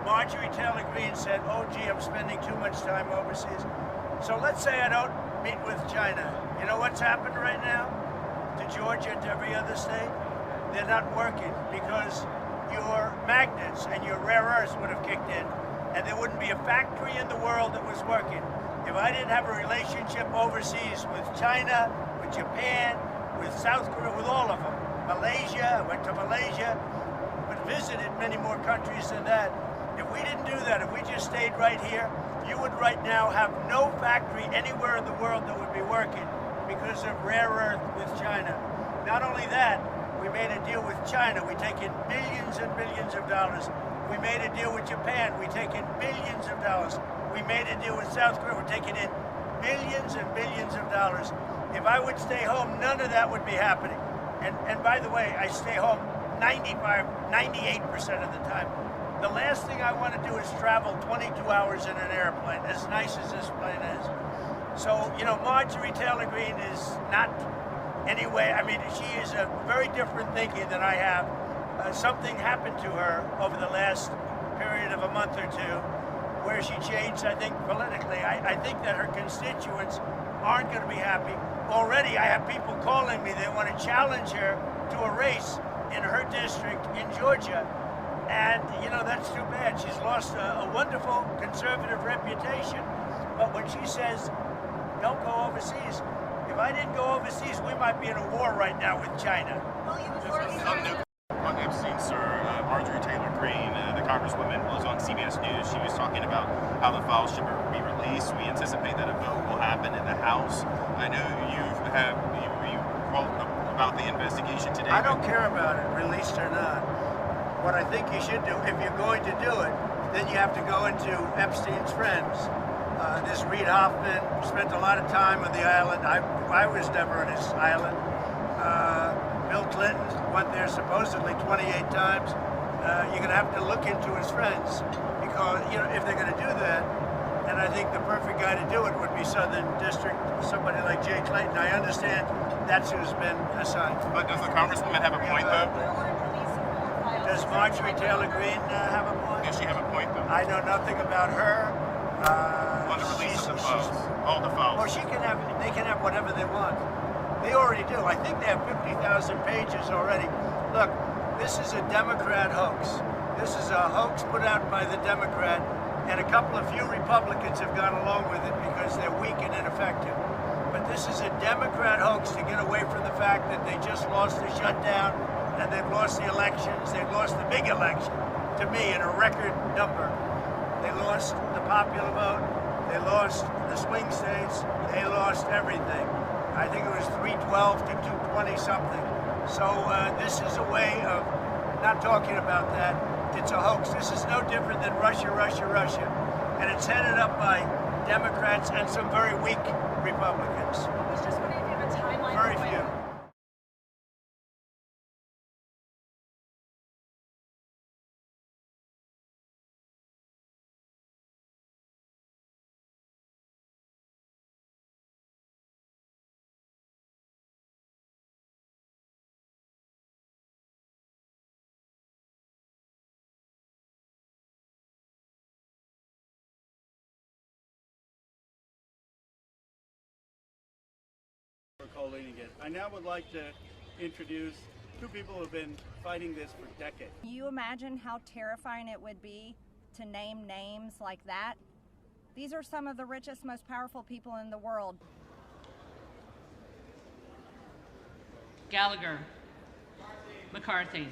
Marjorie Taylor Greene said, oh gee, I'm spending too much time overseas. So let's say I don't meet with China. You know what's happened right now to Georgia, to every other state? They're not working because your magnets and your rare earths would have kicked in, and there wouldn't be a factory in the world that was working. If I didn't have a relationship overseas with China, with Japan, with South Korea, with all of them, Malaysia, I went to Malaysia, but visited many more countries than that. If we didn't do that, if we just stayed right here, you would right now have no factory anywhere in the world that would be working because of rare earth with China. Not only that, we made a deal with China. We take in billions and billions of dollars. We made a deal with Japan. We take in billions of dollars. We made a deal with South Korea. We're taking in billions and billions of dollars. If I would stay home, none of that would be happening. And by the way, I stay home 98% of the time. The last thing I want to do is travel 22 hours in an airplane, as nice as this plane is. So, you know, Marjorie Taylor Greene is not anyway, I mean, she is a very different thinking than I have. Something happened to her over the last period of a month or two where she changed, I think, politically. I think that her constituents aren't going to be happy. Already, I have people calling me. They want to challenge her to a race in her district in Georgia. And, you know, that's too bad. She's lost a wonderful conservative reputation. But when she says, don't go overseas, if I didn't go overseas, we might be in a war right now with China. On Epstein, sir, Marjorie Taylor Greene, the Congresswoman, was on CBS News. She was talking about how the files should be released. We anticipate that a vote will happen in the House. I know you wrote about the investigation today. I don't care about it, released or not. What I think you should do, if you're going to do it, then you have to go into Epstein's friends. This Reid Hoffman spent a lot of time on the island. I was never on his island. Bill Clinton went there supposedly 28 times. You're going to have to look into his friends because, you know, if they're going to do that, and I think the perfect guy to do it would be Southern District, somebody like Jay Clayton. I understand that's who's been assigned. But does the Congresswoman have a point, though? Does Marjorie Taylor Greene have a point? Does she have a point, though? I know nothing about her. On the release of the files, all the files. Well, they can have whatever they want. They already do. I think they have 50,000 pages already. Look, this is a Democrat hoax. This is a hoax put out by the Democrat, and a couple of few Republicans have gone along with it because they're weak and ineffective. But this is a Democrat hoax to get away from the fact that they just lost the shutdown, and they've lost the elections. They've lost the big election, to me, in a record number. They lost the popular vote. They lost the swing states. They lost everything. I think it was 312 to 220 something. So this is a way of not talking about that. It's a hoax. This is no different than Russia, Russia, Russia. And it's headed up by Democrats and some very weak Republicans. I was just wondering if you have a timeline. Very few. I now would like to introduce two people who have been fighting this for decades. Can you imagine how terrifying it would be to name names like that? These are some of the richest, most powerful people in the world. Gallagher, McCarthy.